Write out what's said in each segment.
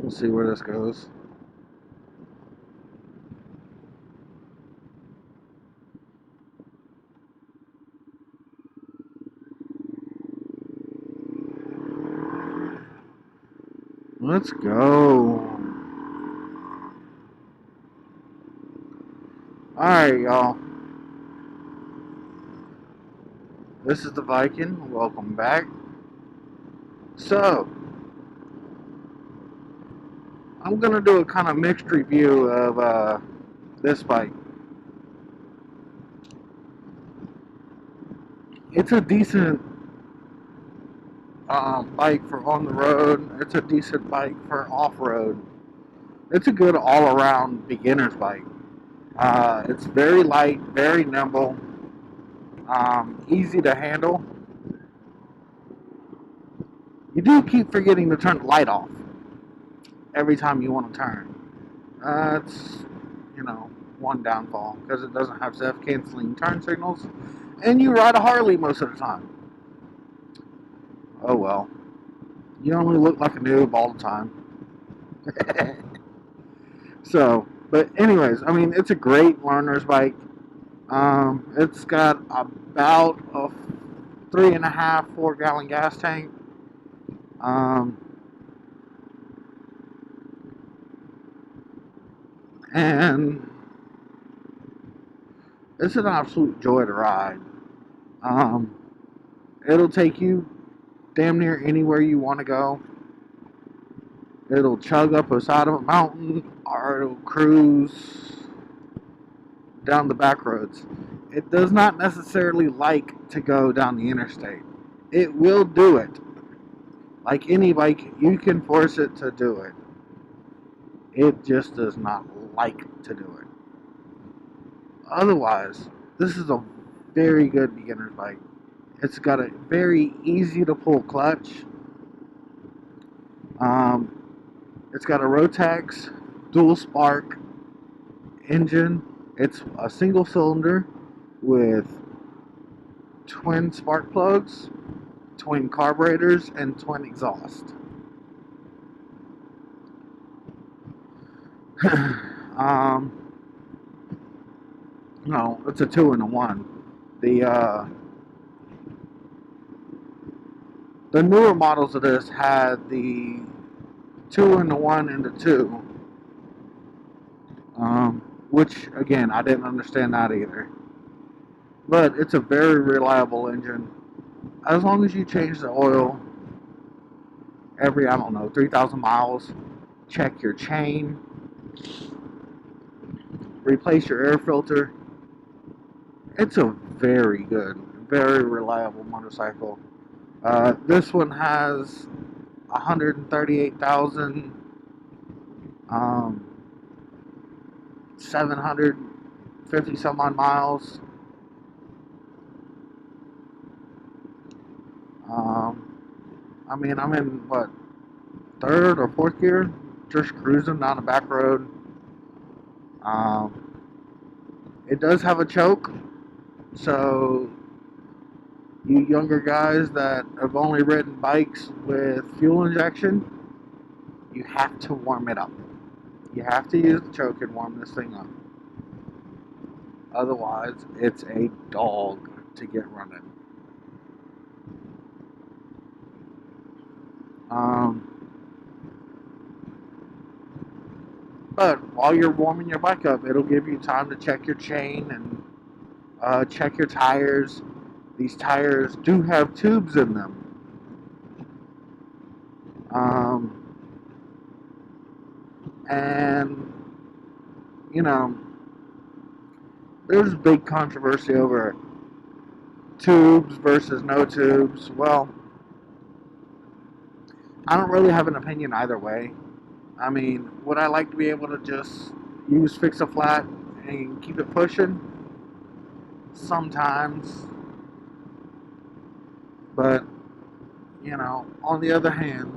We'll see where this goes. Let's go. Alright, y'all. This is the Viking. Welcome back. So, I'm going to do a kind of mixed review of this bike. It's a decent bike for on the road. It's a decent bike for off-road. It's a good all-around beginner's bike. It's very light, very nimble, easy to handle. You do keep forgetting to turn the light off every time you want to turn. It's, one downfall, because it doesn't have self-canceling turn signals, and you ride a Harley most of the time. Oh well. You only look like a noob all the time. So, but anyways, I mean, it's a great learner's bike. It's got about a 3.5, 4-gallon gas tank. And it's an absolute joy to ride. It'll take you damn near anywhere you want to go. It'll chug up the side of a mountain, or it'll cruise down the back roads. It does not necessarily like to go down the interstate. It will do it. Like any bike, you can force it to do it. It just does not like to do it. Otherwise, this is a very good beginner's bike. It's got a very easy to pull clutch. It's got a Rotax dual spark engine. It's a single cylinder with twin spark plugs, twin carburetors, and twin exhaust. No, it's a 2-in-1. The newer models of this had the 2-in-1 and the 2, which again I didn't understand that either. But it's a very reliable engine. As long as you change the oil every, 3,000 miles, check your chain, replace your air filter. It's a very good, very reliable motorcycle. This one has 138,000 750 some odd miles. I'm in what, 3rd or 4th gear, just cruising down the back road. It does have a choke, so you younger guys that have only ridden bikes with fuel injection, you have to warm it up. You have to use the choke and warm this thing up. Otherwise, it's a dog to get running. But while you're warming your bike up, it'll give you time to check your chain and check your tires. These tires do have tubes in them. And, there's big controversy over tubes versus no tubes. Well, I don't really have an opinion either way. I mean, would I like to be able to just use fix-a-flat and keep it pushing? Sometimes. But, on the other hand,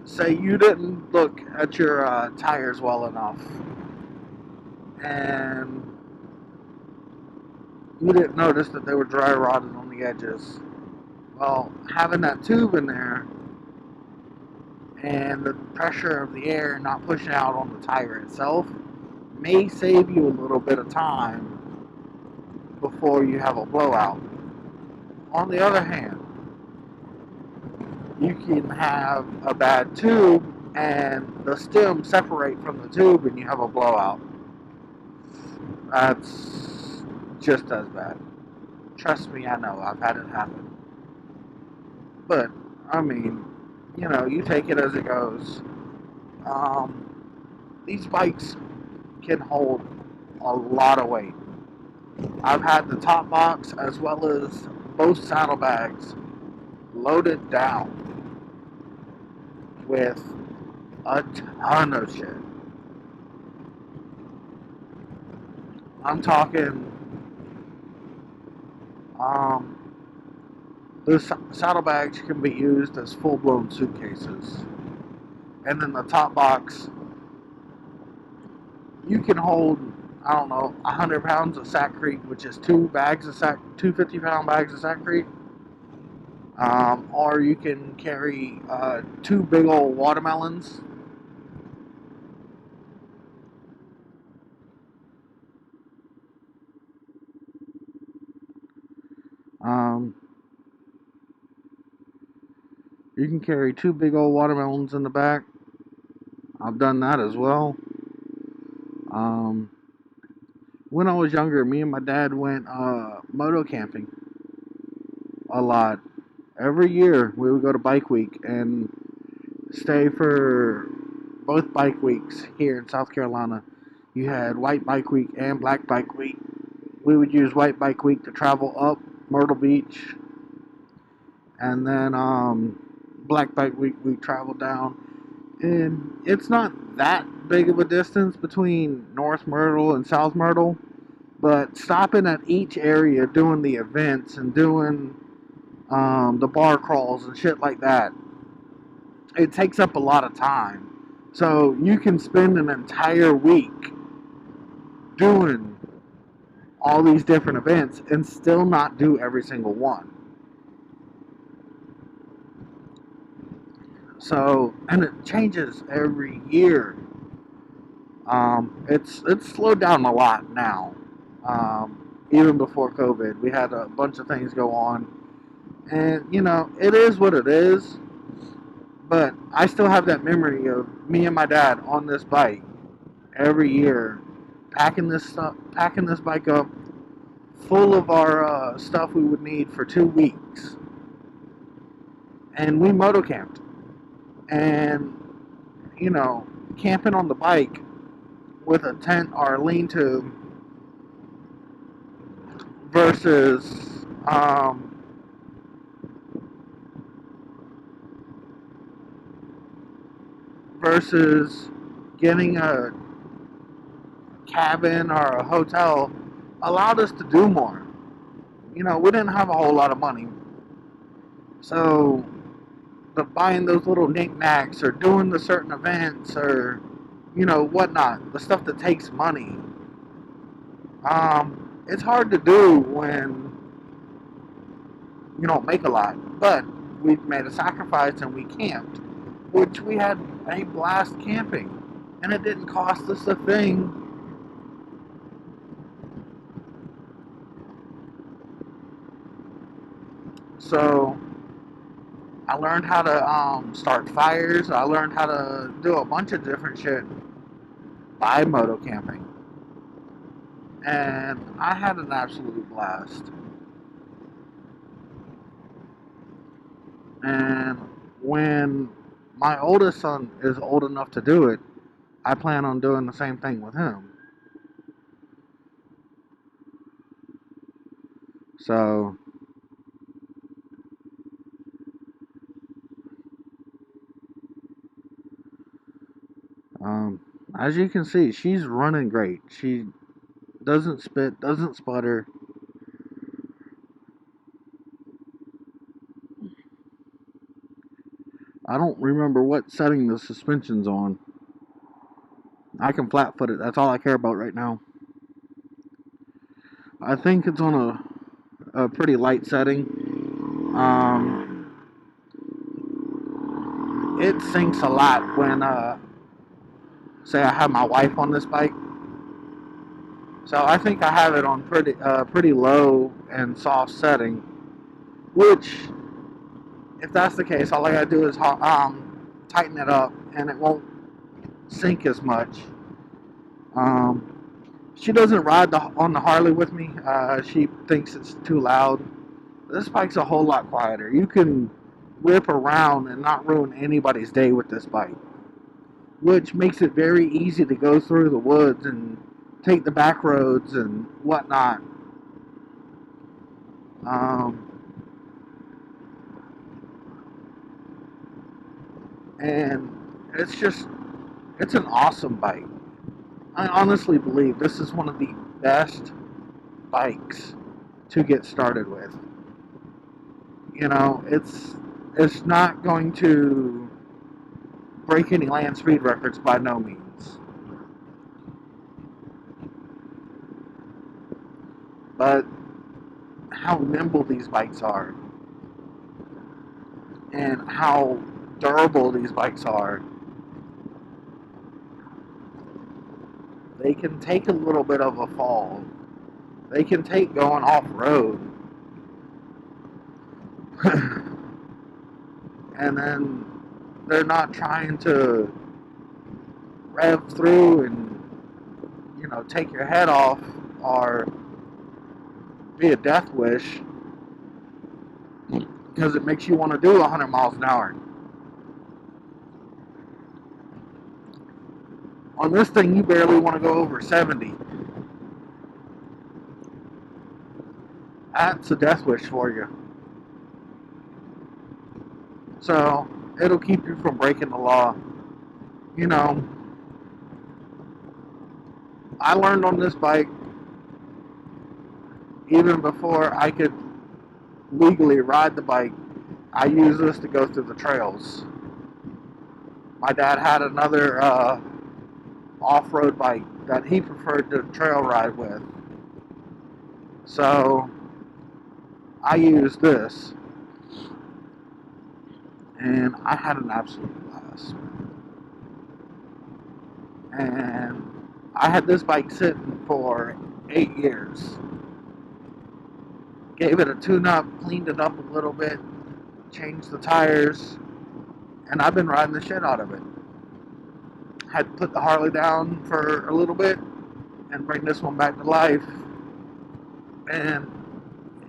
say you didn't look at your tires well enough, and you didn't notice that they were dry rotted on the edges. Well, having that tube in there and the pressure of the air not pushing out on the tire itself may save you a little bit of time before you have a blowout. On the other hand, you can have a bad tube and the stem separate from the tube and you have a blowout. That's just as bad. Trust me, I know. I've had it happen. But, I mean, you take it as it goes. These bikes can hold a lot of weight. I've had the top box as well as both saddlebags loaded down with a ton of shit. I'm talking, the saddlebags can be used as full-blown suitcases. And then the top box, you can hold, I don't know, 100 pounds of Saccrete, which is two 50-pound bags of Saccrete. Or you can carry two big old watermelons. Um, you can carry two big old watermelons in the back. I've done that as well. When I was younger, me and my dad went moto camping a lot. Every year we would go to Bike Week and stay for both bike weeks here in South Carolina. You had White Bike Week and Black Bike Week. We would use White Bike Week to travel up Myrtle Beach, and then Black Bike Week we traveled down. And it's not that big of a distance between North Myrtle and South Myrtle, but stopping at each area doing the events and doing the bar crawls and shit like that, it takes up a lot of time. So you can spend an entire week doing all these different events and still not do every single one. So, and it changes every year. It's slowed down a lot now. Even before COVID, we had a bunch of things go on, and it is what it is. But I still have that memory of me and my dad on this bike every year, packing this bike up full of our stuff we would need for 2 weeks, and we moto camped, and camping on the bike with a tent or a lean-to versus getting a cabin or a hotel allowed us to do more. We didn't have a whole lot of money, so buying those little knickknacks or doing the certain events or whatnot, the stuff that takes money, it's hard to do when you don't make a lot. But we made a sacrifice and we camped, which we had a blast camping, and it didn't cost us a thing. So I learned how to start fires. I learned how to do a bunch of different shit by moto camping, and I had an absolute blast. And when my oldest son is old enough to do it, I plan on doing the same thing with him. So, as you can see, she's running great. She doesn't spit, doesn't sputter. I don't remember what setting the suspension's on. I can flat foot it. That's all I care about right now. I think it's on a pretty light setting. it sinks a lot when, say I have my wife on this bike. So I think I have it on pretty low and soft setting, which, if that's the case, all I gotta do is tighten it up, and it won't sink as much. She doesn't ride on the Harley with me. She thinks it's too loud. This bike's a whole lot quieter. You can whip around and not ruin anybody's day with this bike, which makes it very easy to go through the woods and take the back roads and whatnot. And it's an awesome bike. I honestly believe this is one of the best bikes to get started with. You know, it's not going to break any land speed records by no means. But how nimble these bikes are and how durable these bikes are. They can take a little bit of a fall. They can take going off-road. And then they're not trying to rev through and, you know, take your head off or be a death wish because it makes you want to do 100 miles an hour. On this thing, you barely want to go over 70. That's a death wish for you. So, it'll keep you from breaking the law. You know, I learned on this bike even before I could legally ride the bike. I used this to go through the trails. My dad had another off-road bike that he preferred to trail ride with. So I used this, and I had an absolute blast. And I had this bike sitting for 8 years. Gave it a tune-up, cleaned it up a little bit, changed the tires, and I've been riding the shit out of it. Had to put the Harley down for a little bit and bring this one back to life. And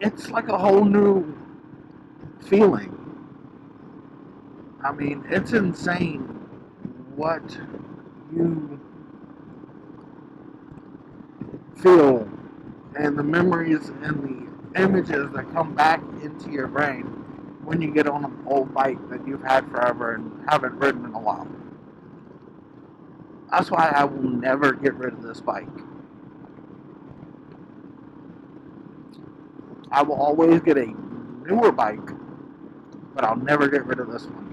it's like a whole new feeling. I mean, it's insane what you feel and the memories and the images that come back into your brain when you get on an old bike that you've had forever and haven't ridden in a while. That's why I will never get rid of this bike. I will always get a newer bike, but I'll never get rid of this one.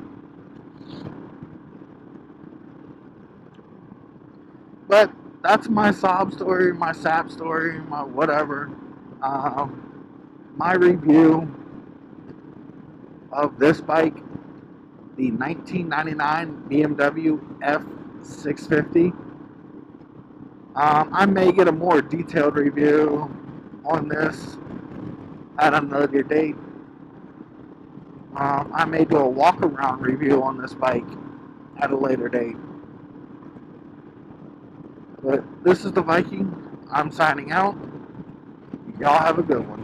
But that's my sob story, my sap story, my whatever. My review of this bike, the 1999 BMW F650. I may get a more detailed review on this at another date. I may do a walk-around review on this bike at a later date. But this is the Viking. I'm signing out. Y'all have a good one.